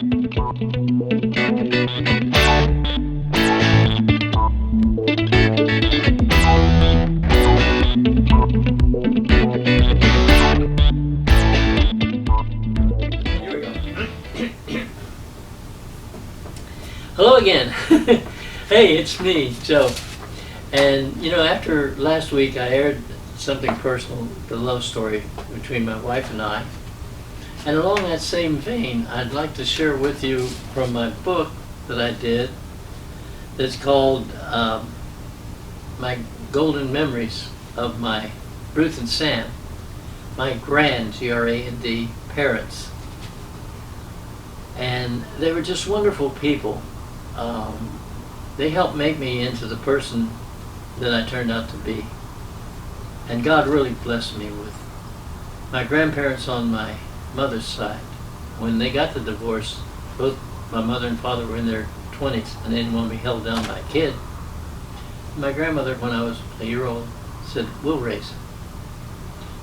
Hello again. Hey, it's me, Joe. And you know, after last week I aired something personal, the love story between my wife and I. And along that same vein, I'd like to share with you from my book that I did that's called My Golden Memories of My Ruth and Sam, my G-R-A-N-D, parents. And they were just wonderful people. They helped make me into the person that I turned out to be. And God really blessed me with my grandparents on my mother's side. When they got the divorce, both my mother and father were in their 20s and they didn't want to be held down by a kid. My grandmother, when I was a year old, said, "We'll raise him."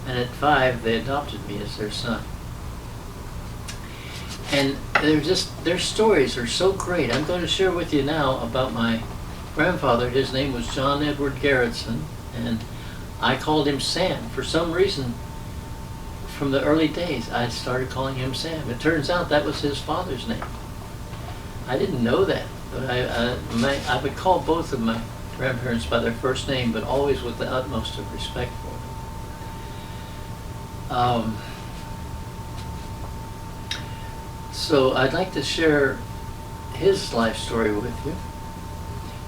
And at 5, they adopted me as their son. And their stories are so great. I'm going to share with you now about my grandfather. His name was John Edward Garretson, and I called him Sam. For some reason, from the early days, I started calling him Sam. It turns out that was his father's name. I didn't know that, but I would call both of my grandparents by their first name, but always with the utmost of respect for them. So I'd like to share his life story with you.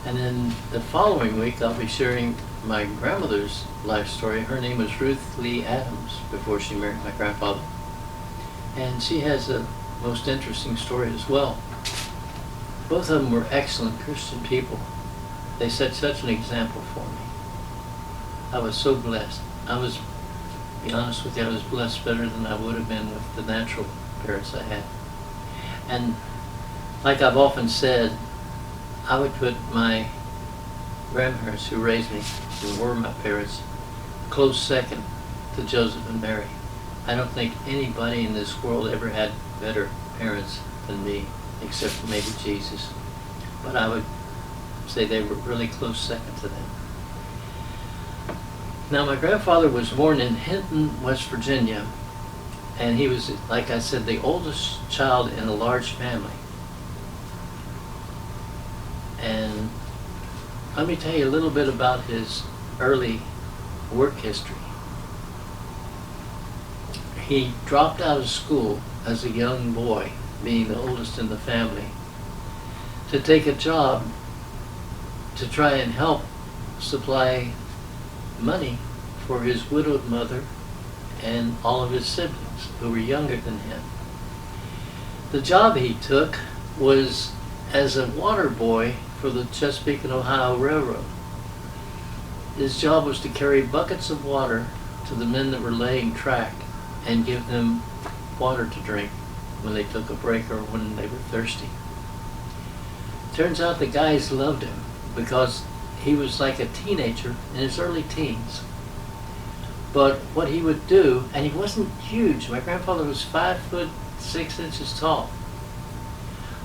And then the following week I'll be sharing my grandmother's life story. Her name was Ruth Lee Adams before she married my grandfather. And she has a most interesting story as well. Both of them were excellent Christian people. They set such an example for me. I was so blessed. To be honest with you, I was blessed better than I would have been with the natural parents I had. And like I've often said, I would put my grandparents who raised me, who were my parents, close second to Joseph and Mary. I don't think anybody in this world ever had better parents than me, except for maybe Jesus. But I would say they were really close second to them. Now, my grandfather was born in Hinton, West Virginia, and he was, like I said, the oldest child in a large family. And let me tell you a little bit about his early work history. He dropped out of school as a young boy, being the oldest in the family, to take a job to try and help supply money for his widowed mother and all of his siblings who were younger than him. The job he took was as a water boy for the Chesapeake and Ohio Railroad. His job was to carry buckets of water to the men that were laying track and give them water to drink when they took a break or when they were thirsty. Turns out the guys loved him because he was like a teenager in his early teens. But what he would do, and he wasn't huge, my grandfather was 5'6" tall,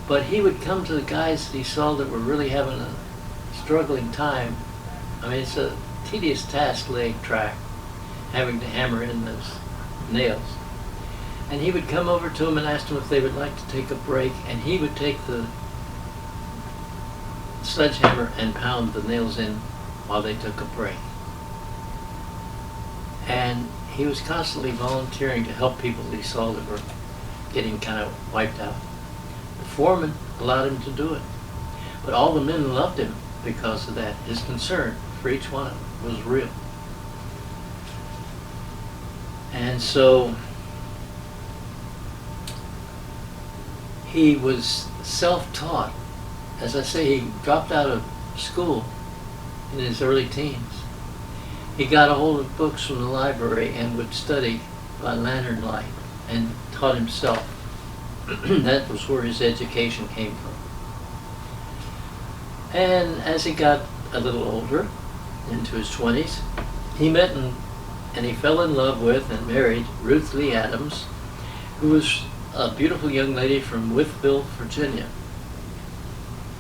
but he would come to the guys that he saw that were really having a struggling time. I mean, it's a tedious task laying track, having to hammer in those nails. And he would come over to them and ask them if they would like to take a break, and he would take the sledgehammer and pound the nails in while they took a break. And he was constantly volunteering to help people that he saw that were getting kind of wiped out. The foreman allowed him to do it. But all the men loved him because of that. His concern for each one of them was real. And so he was self-taught. As I say, he dropped out of school in his early teens. He got a hold of books from the library and would study by lantern light and taught himself. That was where his education came from. And as he got a little older, into his 20s, he met and he fell in love with and married Ruth Lee Adams, who was a beautiful young lady from Wytheville, Virginia.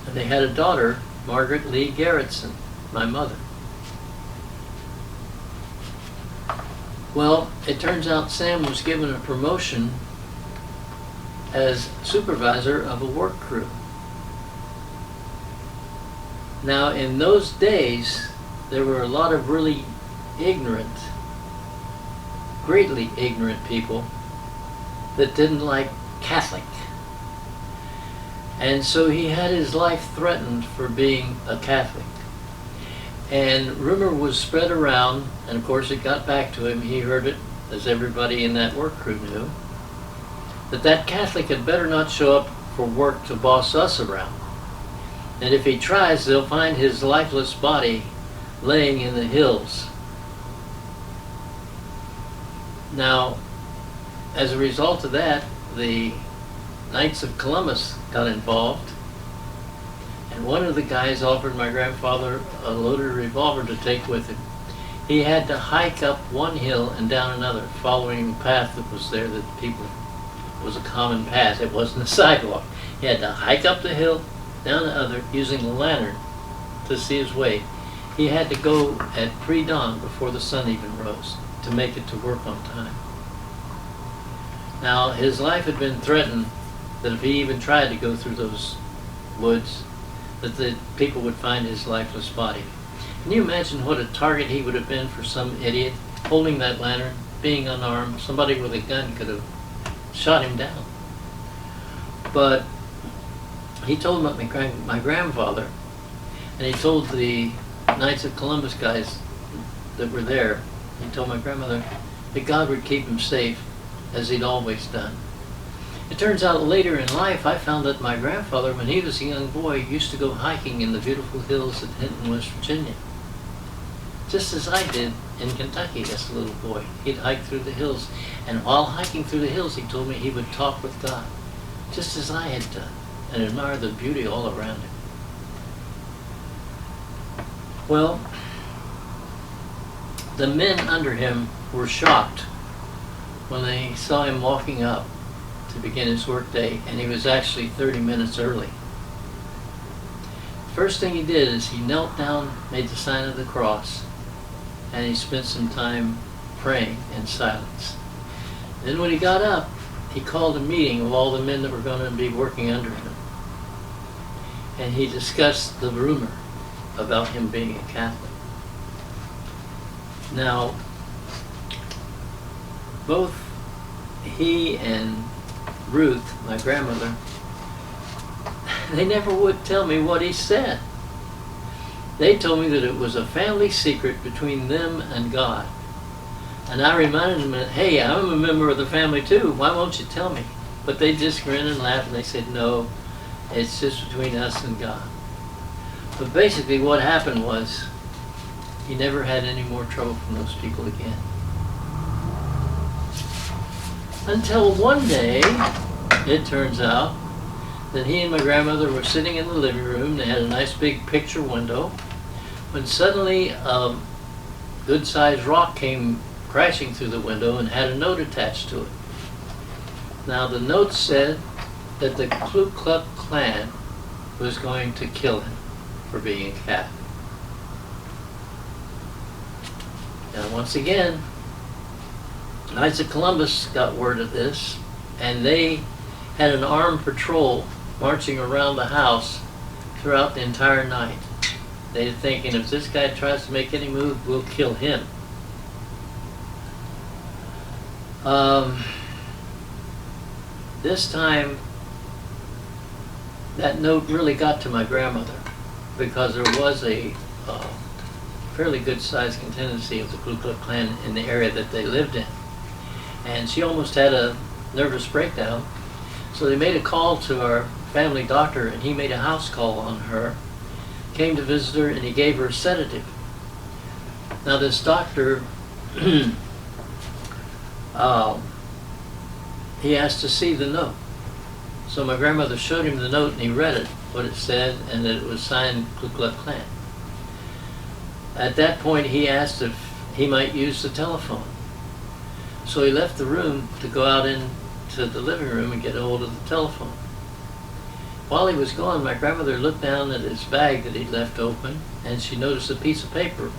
And they had a daughter, Margaret Lee Garretson, my mother. Well, it turns out Sam was given a promotion as supervisor of a work crew. Now, in those days, there were a lot of really ignorant, greatly ignorant people that didn't like Catholic. And so he had his life threatened for being a Catholic. And rumor was spread around, and of course it got back to him. He heard it, as everybody in that work crew knew, that Catholic had better not show up for work to boss us around. And if he tries, they'll find his lifeless body laying in the hills. Now, as a result of that, the Knights of Columbus got involved, and one of the guys offered my grandfather a loaded revolver to take with him. He had to hike up one hill and down another, following the path that was there that people, was a common path. It wasn't a sidewalk. He had to hike up the hill, down the other, using a lantern to see his way. He had to go at pre-dawn before the sun even rose to make it to work on time. Now, his life had been threatened that if he even tried to go through those woods, that the people would find his lifeless body. Can you imagine what a target he would have been for some idiot holding that lantern, being unarmed? Somebody with a gun could have shot him down. But he told my grandfather, and he told the Knights of Columbus guys that were there, he told my grandmother that God would keep him safe, as he'd always done. It turns out later in life I found that my grandfather, when he was a young boy, used to go hiking in the beautiful hills at Hinton, West Virginia. Just as I did in Kentucky as a little boy. He'd hike through the hills, and while hiking through the hills he told me he would talk with God, just as I had done, and admire the beauty all around him. Well, the men under him were shocked when they saw him walking up to begin his workday, and he was actually 30 minutes early. First thing he did is he knelt down, made the sign of the cross, and he spent some time praying in silence. Then when he got up, he called a meeting of all the men that were going to be working under him, and he discussed the rumor about him being a Catholic. Now, both he and Ruth, my grandmother, they never would tell me what he said. They told me that it was a family secret between them and God. And I reminded them that, hey, I'm a member of the family too. Why won't you tell me? But they just grinned and laughed and they said, no, it's just between us and God. But basically what happened was he never had any more trouble from those people again. Until one day, it turns out that he and my grandmother were sitting in the living room. They had a nice big picture window, when suddenly a good-sized rock came crashing through the window and had a note attached to it. Now the note said that the Ku Klux Klan was going to kill him for being a Catholic. Now once again, Knights of Columbus got word of this, and they had an armed patrol marching around the house throughout the entire night. They were thinking, if this guy tries to make any move, we'll kill him. This time, that note really got to my grandmother, because there was a fairly good-sized contingency of the Ku Klux Klan in the area that they lived in. And she almost had a nervous breakdown. So they made a call to our family doctor, and he made a house call on her, came to visit her, and he gave her a sedative. Now this doctor, he asked to see the note. So my grandmother showed him the note, and he read it, what it said, and that it was signed Ku Klux Klan. At that point, he asked if he might use the telephone. So he left the room to go out to the living room and get a hold of the telephone. While he was gone, my grandmother looked down at his bag that he'd left open, and she noticed a piece of paper, a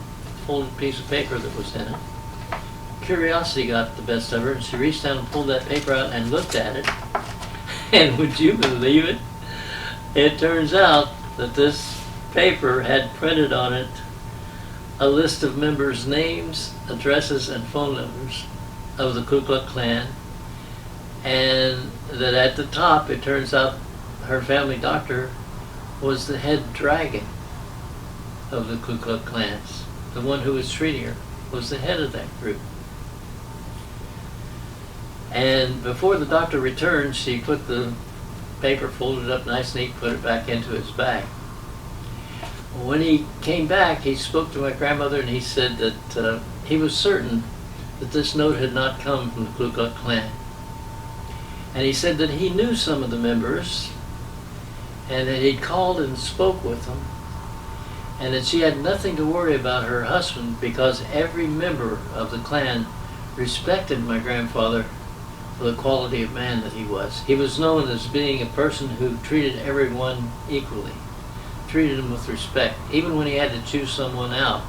folded piece of paper that was in it. Curiosity got the best of her, and she reached down and pulled that paper out and looked at it. And would you believe it? It turns out that this paper had printed on it a list of members' names, addresses, and phone numbers of the Ku Klux Klan, and that at the top, it turns out, her family doctor was the head dragon of the Ku Klux Klans. The one who was treating her was the head of that group. And before the doctor returned, she put the paper folded up nice and neat, put it back into his bag. When he came back, he spoke to my grandmother, and he said that he was certain that this note had not come from the Ku Klux Klan. And he said that he knew some of the members, and that he'd called and spoke with them, and that she had nothing to worry about her husband because every member of the Klan respected my grandfather for the quality of man that he was. He was known as being a person who treated everyone equally, treated them with respect. Even when he had to choose someone out,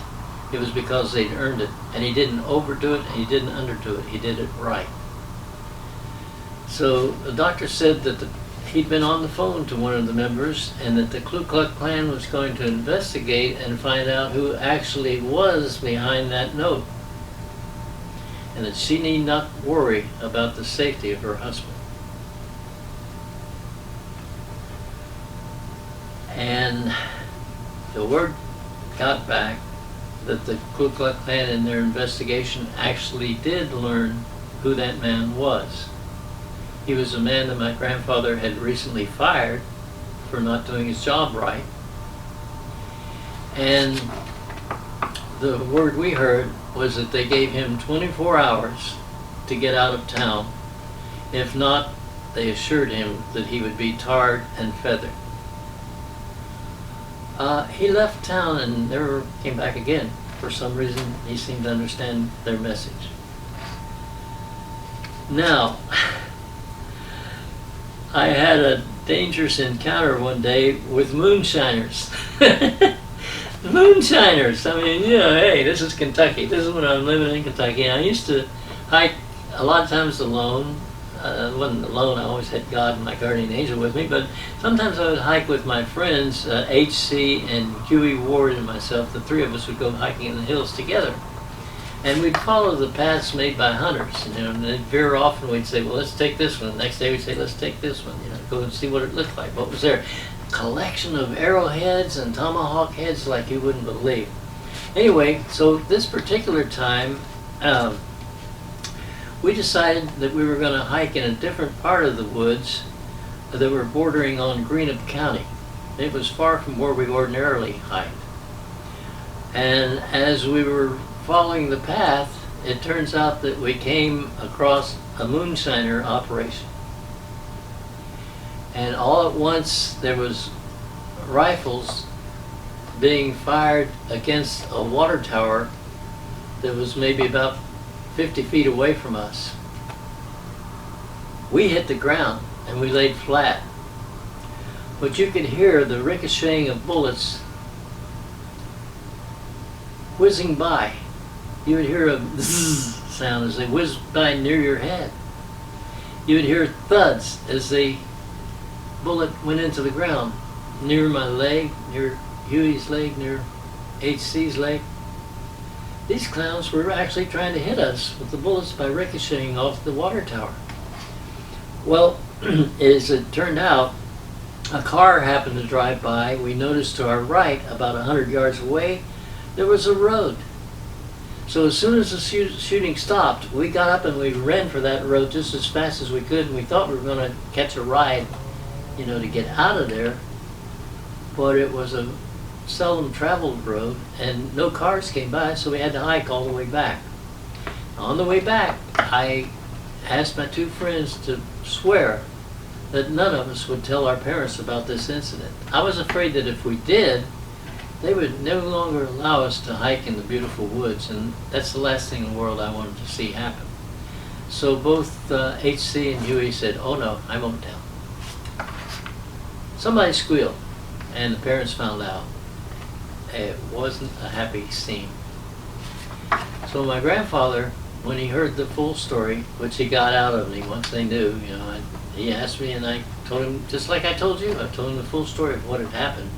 it was because they'd earned it, and he didn't overdo it and he didn't underdo it. He did it right. So the doctor said that he'd been on the phone to one of the members, and that the Ku Klux Klan was going to investigate and find out who actually was behind that note, and that she need not worry about the safety of her husband. And the word got back that the Ku Klux Klan in their investigation actually did learn who that man was. He was a man that my grandfather had recently fired for not doing his job right. And the word we heard was that they gave him 24 hours to get out of town. If not, they assured him that he would be tarred and feathered. He left town and never came back again. For some reason, he seemed to understand their message. Now, I had a dangerous encounter one day with moonshiners. Moonshiners! I mean, you know, hey, this is Kentucky. This is when I'm living in Kentucky. And I used to hike a lot of times alone. I wasn't alone, I always had God and my guardian angel with me, but sometimes I would hike with my friends, H.C. and Huey Ward and myself. The three of us would go hiking in the hills together. And we'd follow the paths made by hunters, you know, and then very often we'd say, well, let's take this one. The next day we'd say, let's take this one, you know, go and see what it looked like. What was there? Collection of arrowheads and tomahawk heads like you wouldn't believe. Anyway, so this particular time, we decided that we were going to hike in a different part of the woods that were bordering on Greenup County. It was far from where we ordinarily hiked. And as we were following the path, it turns out that we came across a moonshiner operation. And all at once there was rifles being fired against a water tower that was maybe about 50 feet away from us. We hit the ground and we laid flat, but you could hear the ricocheting of bullets whizzing by. You would hear a zzz sound as they whizzed by near your head. You would hear thuds as the bullet went into the ground near my leg, near Huey's leg, near HC's leg. These clowns were actually trying to hit us with the bullets by ricocheting off the water tower. Well, as it turned out, a car happened to drive by. We noticed to our right, about 100 yards away, there was a road. So as soon as the shooting stopped, we got up and we ran for that road just as fast as we could, and we thought we were going to catch a ride, you know, to get out of there. But it was a seldom traveled road and no cars came by, so we had to hike all the way back. On the way back, I asked my two friends to swear that none of us would tell our parents about this incident. I was afraid that if we did, they would no longer allow us to hike in the beautiful woods, and that's the last thing in the world I wanted to see happen. So both HC and Huey said, "Oh no, I won't tell." Somebody squealed, and the parents found out. It wasn't a happy scene. So my grandfather, when he heard the full story, which he got out of me once they knew, he asked me and I told him, just like I told you, I told him the full story of what had happened.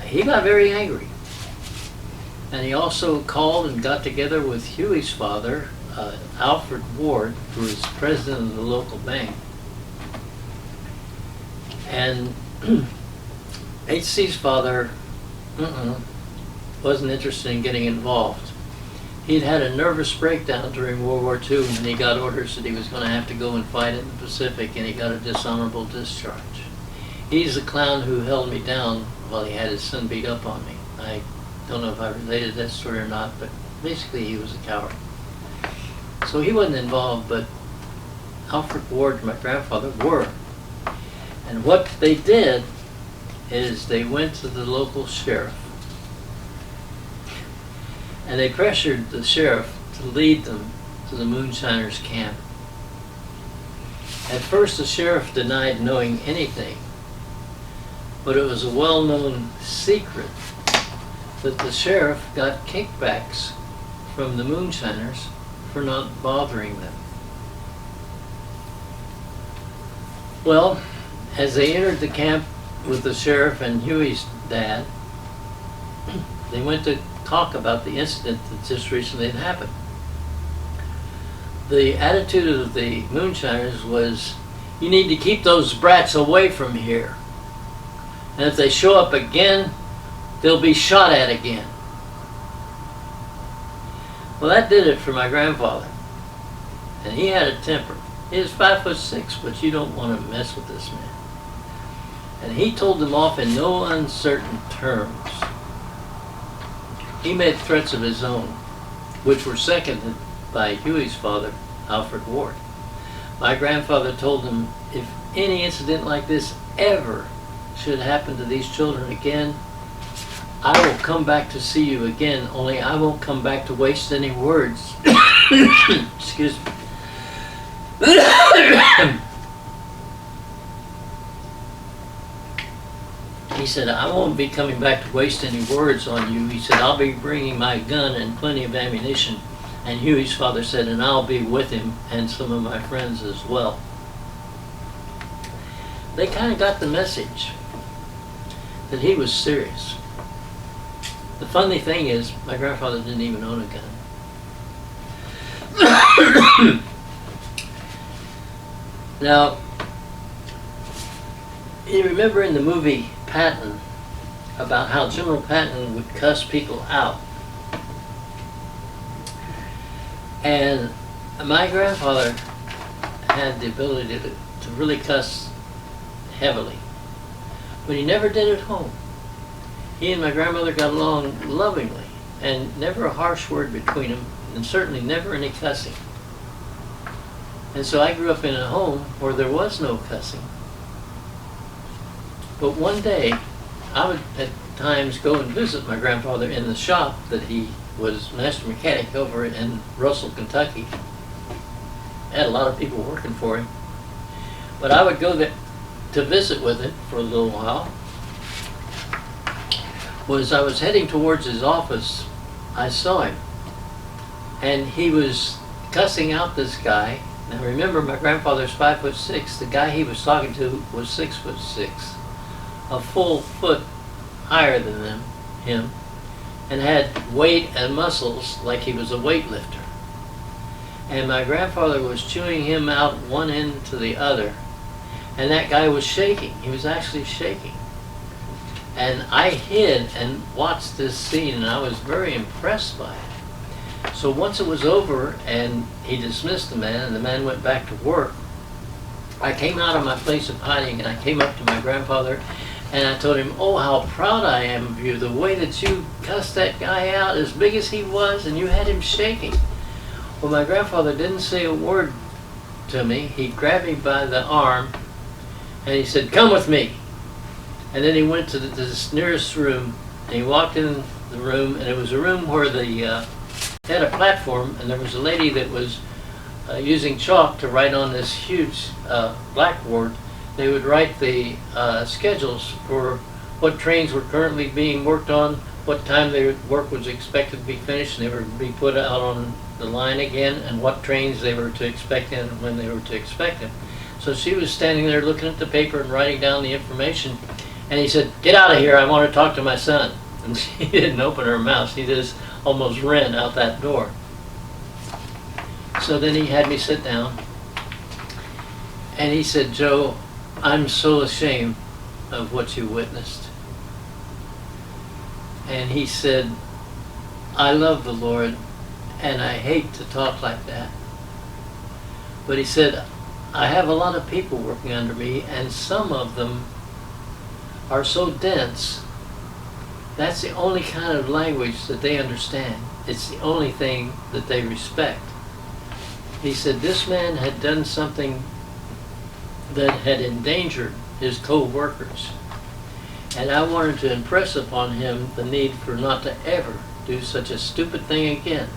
He got very angry. And he also called and got together with Huey's father, Alfred Ward, who was president of the local bank. And HC's father wasn't interested in getting involved. He'd had a nervous breakdown during World War II, and he got orders that he was going to have to go and fight in the Pacific, and he got a dishonorable discharge. He's the clown who held me down while he had his son beat up on me. I don't know if I related that story or not, but basically he was a coward. So he wasn't involved, but Alfred Ward and my grandfather were. And what they did is they went to the local sheriff, and they pressured the sheriff to lead them to the moonshiners' camp. At first the sheriff denied knowing anything, but it was a well-known secret that the sheriff got kickbacks from the moonshiners for not bothering them. Well, as they entered the camp with the sheriff and Huey's dad, they went to talk about the incident that just recently had happened. The attitude of the moonshiners was, "You need to keep those brats away from here. And if they show up again, they'll be shot at again." Well, that did it for my grandfather. And he had a temper. He was 5'6", but you don't want to mess with this man. And he told them off in no uncertain terms. He made threats of his own, which were seconded by Huey's father, Alfred Ward. My grandfather told him, if any incident like this ever should happen to these children again, I will come back to see you again, only I won't come back to waste any words. Excuse me. He said, "I won't be coming back to waste any words on you." He said, "I'll be bringing my gun and plenty of ammunition." And Huey's father said, "And I'll be with him and some of my friends as well." They kind of got the message that he was serious. The funny thing is, my grandfather didn't even own a gun. Now, you remember in the movie Patton about how General Patton would cuss people out. And my grandfather had the ability to really cuss heavily, but he never did at home. He and my grandmother got along lovingly, and never a harsh word between them, and certainly never any cussing. And so I grew up in a home where there was no cussing. But one day, I would at times go and visit my grandfather in the shop that he was master mechanic over in Russell, Kentucky. Had a lot of people working for him. But I would go there to visit with him for a little while. As I was heading towards his office, I saw him. And he was cussing out this guy. Now remember, my grandfather's 5'6". The guy he was talking to was 6'6", a full foot higher than him, and had weight and muscles like he was a weightlifter. And my grandfather was chewing him out one end to the other, and that guy was shaking. He was actually shaking. And I hid and watched this scene, and I was very impressed by it. So once it was over and he dismissed the man and the man went back to work, I came out of my place of hiding and I came up to my grandfather and I told him, "Oh, how proud I am of you, the way that you cussed that guy out, as big as he was, and you had him shaking." Well, my grandfather didn't say a word to me. He grabbed me by the arm and he said, "Come with me." And then he went to this nearest room and he walked in the room, and it was a room where they had a platform, and there was a lady that was using chalk to write on this huge blackboard. They would write the schedules for what trains were currently being worked on, what time their work was expected to be finished, and they were to be put out on the line again, and what trains they were to expect in and when they were to expect them. So she was standing there looking at the paper and writing down the information, and he said, "Get out of here, I want to talk to my son." And she didn't open her mouth. She just almost ran out that door. So then he had me sit down, and he said, "Joe, I'm so ashamed of what you witnessed." And he said, "I love the Lord, and I hate to talk like that." But he said, "I have a lot of people working under me, and some of them are so dense, that's the only kind of language that they understand. It's the only thing that they respect." He said this man had done something that had endangered his co-workers. And I wanted to impress upon him the need for not to ever do such a stupid thing again.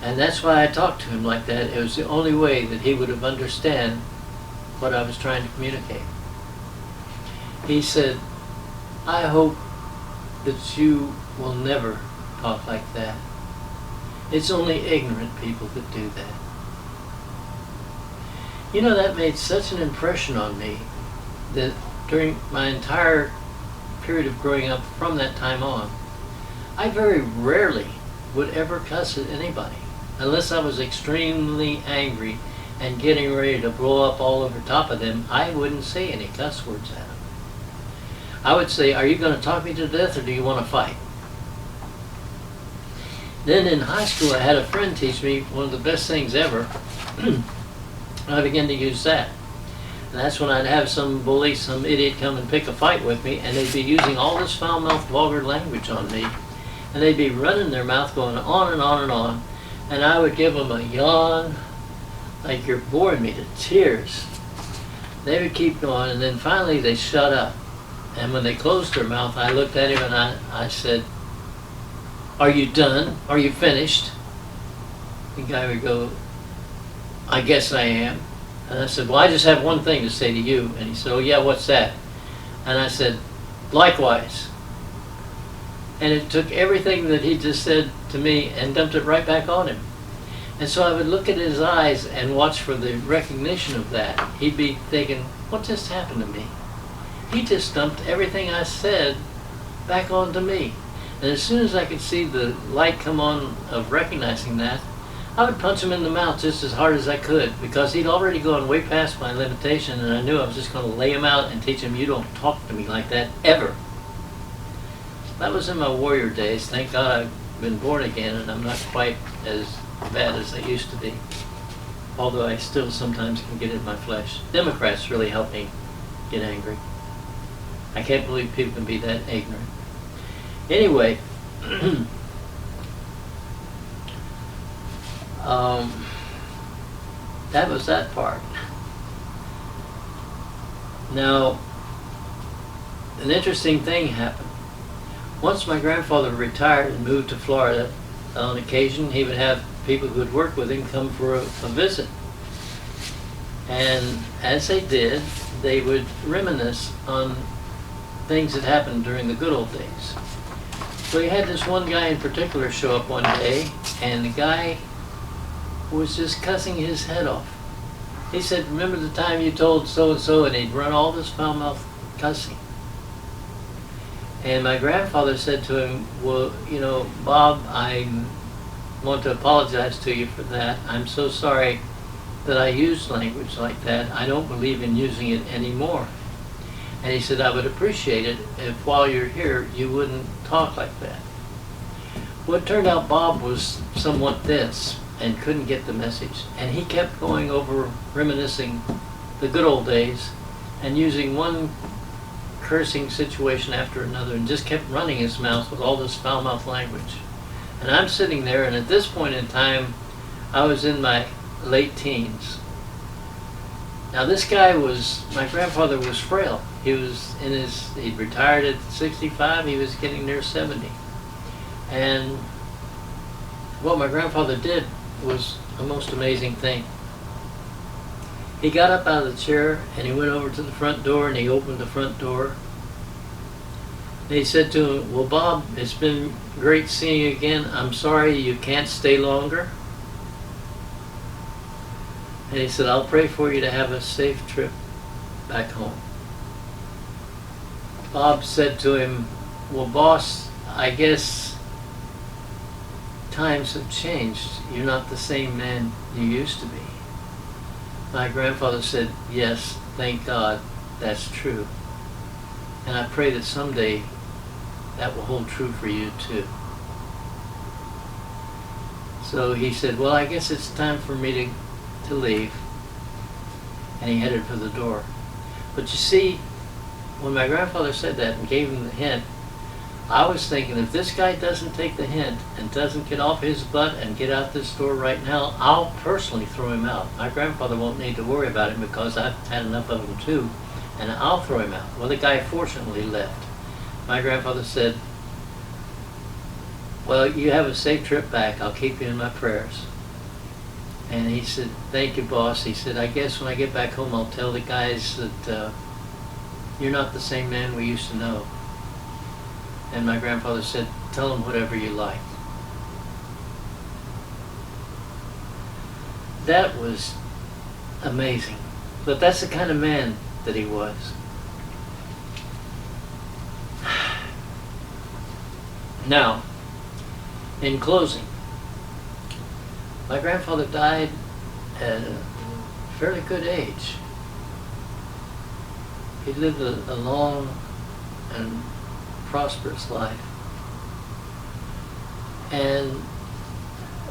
And that's why I talked to him like that. It was the only way that he would have understand what I was trying to communicate. He said, "I hope that you will never talk like that. It's only ignorant people that do that." You know, that made such an impression on me that during my entire period of growing up from that time on, I very rarely would ever cuss at anybody unless I was extremely angry and getting ready to blow up all over top of them. I wouldn't say any cuss words at them. I would say, "Are you going to talk me to death, or do you want to fight?" Then in high school, I had a friend teach me one of the best things ever. I began to use that. And that's when I'd have some bully, some idiot come and pick a fight with me, and they'd be using all this foul-mouthed, vulgar language on me. And they'd be running their mouth going on and on and on. And I would give them a yawn, like you're boring me to tears. They would keep going, and then finally they shut up. And when they closed their mouth, I looked at him and I said, "Are you done? Are you finished?" The guy would go, "I guess I am." And I said, "Well, I just have one thing to say to you." And he said, "Oh yeah, what's that?" And I said, "Likewise." And it took everything that he just said to me and dumped it right back on him. And so I would look at his eyes and watch for the recognition of that. He'd be thinking, "What just happened to me?" He just dumped everything I said back onto me. And as soon as I could see the light come on of recognizing that, I would punch him in the mouth just as hard as I could, because he'd already gone way past my limitation, and I knew I was just going to lay him out and teach him, "You don't talk to me like that, ever." That was in my warrior days. Thank God I've been born again, and I'm not quite as bad as I used to be. Although I still sometimes can get in my flesh. Democrats really help me get angry. I can't believe people can be that ignorant. Anyway, that was that part. Now, an interesting thing happened. Once my grandfather retired and moved to Florida, on occasion he would have people who would work with him come for a visit. And as they did, they would reminisce on things that happened during the good old days. So he had this one guy in particular show up one day, and the guy was just cussing his head off. He said, "Remember the time you told so-and-so," and he'd run all this foul-mouthed cussing. And my grandfather said to him, "Well, you know, Bob, I want to apologize to you for that. I'm so sorry that I used language like that. I don't believe in using it anymore." And he said, "I would appreciate it if while you're here you wouldn't talk like that." Well, it turned out Bob was somewhat dense and couldn't get the message. And he kept going over reminiscing the good old days and using one cursing situation after another, and just kept running his mouth with all this foul-mouthed language. And I'm sitting there, and at this point in time, I was in my late teens. Now this guy was, my grandfather was frail. He was in his, he'd retired at 65, he was getting near 70. And what my grandfather did was a most amazing thing. He got up out of the chair and he went over to the front door and he opened the front door. And he said to him, "Well, Bob, it's been great seeing you again. I'm sorry you can't stay longer." And he said, "I'll pray for you to have a safe trip back home." Bob said to him, "Well, boss, I guess times have changed. You're not the same man you used to be." My grandfather said, "Yes, thank God, that's true. And I pray that someday that will hold true for you too." So he said, "Well, I guess it's time for me to leave." And he headed for the door. But you see, when my grandfather said that and gave him the hint, I was thinking, if this guy doesn't take the hint and doesn't get off his butt and get out this door right now, I'll personally throw him out. My grandfather won't need to worry about him because I've had enough of him too, and I'll throw him out. Well, the guy fortunately left. My grandfather said, "Well, you have a safe trip back. I'll keep you in my prayers." And he said, "Thank you, boss." He said, "I guess when I get back home, I'll tell the guys that you're not the same man we used to know." And my grandfather said, "Tell them whatever you like." That was amazing. But that's the kind of man that he was. Now, in closing, my grandfather died at a fairly good age. He lived a long and prosperous life. And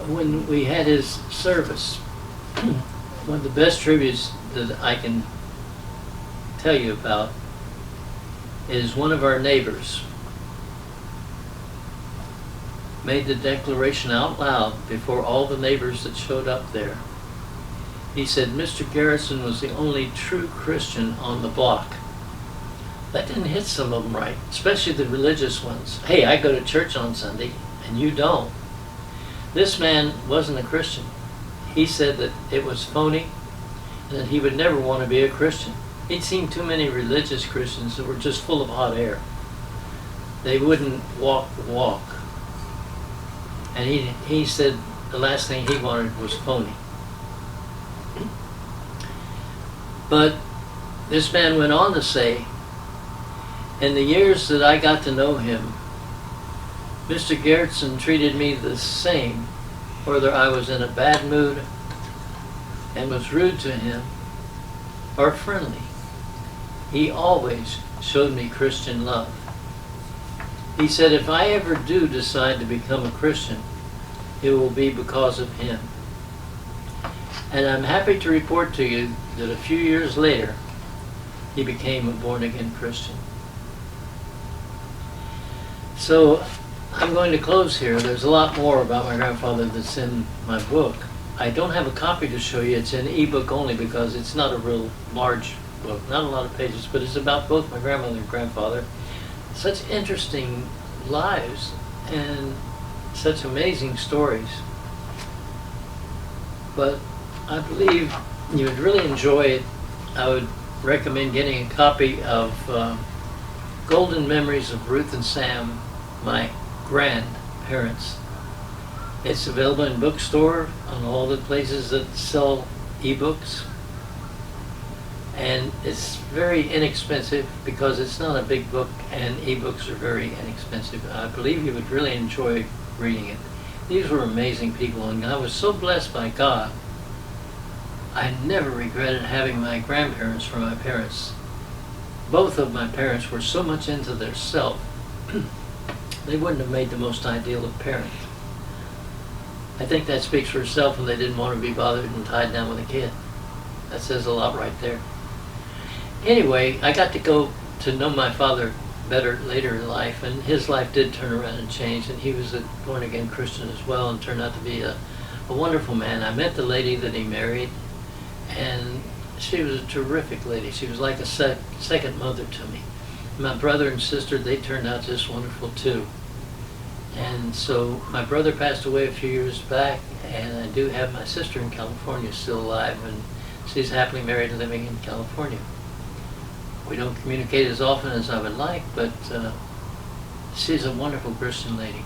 when we had his service, one of the best tributes that I can tell you about is one of our neighbors made the declaration out loud before all the neighbors that showed up there. He said, "Mr. Garrison was the only true Christian on the block." That didn't hit some of them right, especially the religious ones. "Hey, I go to church on Sunday, and you don't." This man wasn't a Christian. He said that it was phony, and that he would never want to be a Christian. He'd seen too many religious Christians that were just full of hot air. They wouldn't walk the walk. And he said the last thing he wanted was phony. But this man went on to say, "In the years that I got to know him, Mr. Garrison treated me the same, whether I was in a bad mood and was rude to him or friendly. He always showed me Christian love." He said, "If I ever do decide to become a Christian, it will be because of him." And I'm happy to report to you that a few years later, he became a born-again Christian. So I'm going to close here. There's a lot more about my grandfather that's in my book. I don't have a copy to show you. It's an ebook only because it's not a real large book, not a lot of pages, but it's about both my grandmother and grandfather. Such interesting lives and such amazing stories. But I believe you would really enjoy it. I would recommend getting a copy of Golden Memories of Ruth and Sam, my grandparents. It's available in bookstore, on all the places that sell ebooks. And it's very inexpensive because it's not a big book and ebooks are very inexpensive. I believe you would really enjoy reading it. These were amazing people, and I was so blessed by God. I never regretted having my grandparents for my parents. Both of my parents were so much into their self, they wouldn't have made the most ideal of parents. I think that speaks for itself, and they didn't want to be bothered and tied down with a kid. That says a lot right there. Anyway, I got to go to know my father better later in life, and his life did turn around and change, and he was a born-again Christian as well and turned out to be a wonderful man. I met the lady that he married, and she was a terrific lady. She was like a second mother to me. My brother and sister, they turned out just wonderful too. And so my brother passed away a few years back, and I do have my sister in California still alive, and she's happily married and living in California. We don't communicate as often as I would like, but she's a wonderful Christian lady.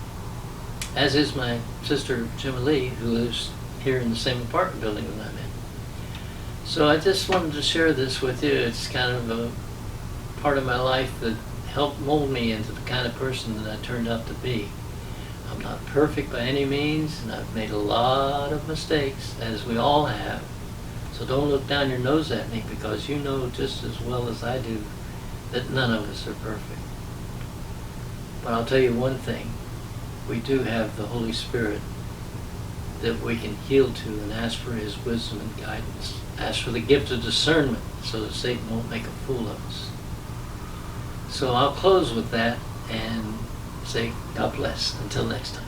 As is my sister Jim Lee, who lives here in the same apartment building that I'm in. So I just wanted to share this with you. It's kind of a part of my life that helped mold me into the kind of person that I turned out to be. I'm not perfect by any means, and I've made a lot of mistakes, as we all have. So don't look down your nose at me, because you know just as well as I do that none of us are perfect. But I'll tell you one thing. We do have the Holy Spirit that we can yield to and ask for His wisdom and guidance. Ask for the gift of discernment so that Satan won't make a fool of us. So I'll close with that and say God bless until next time.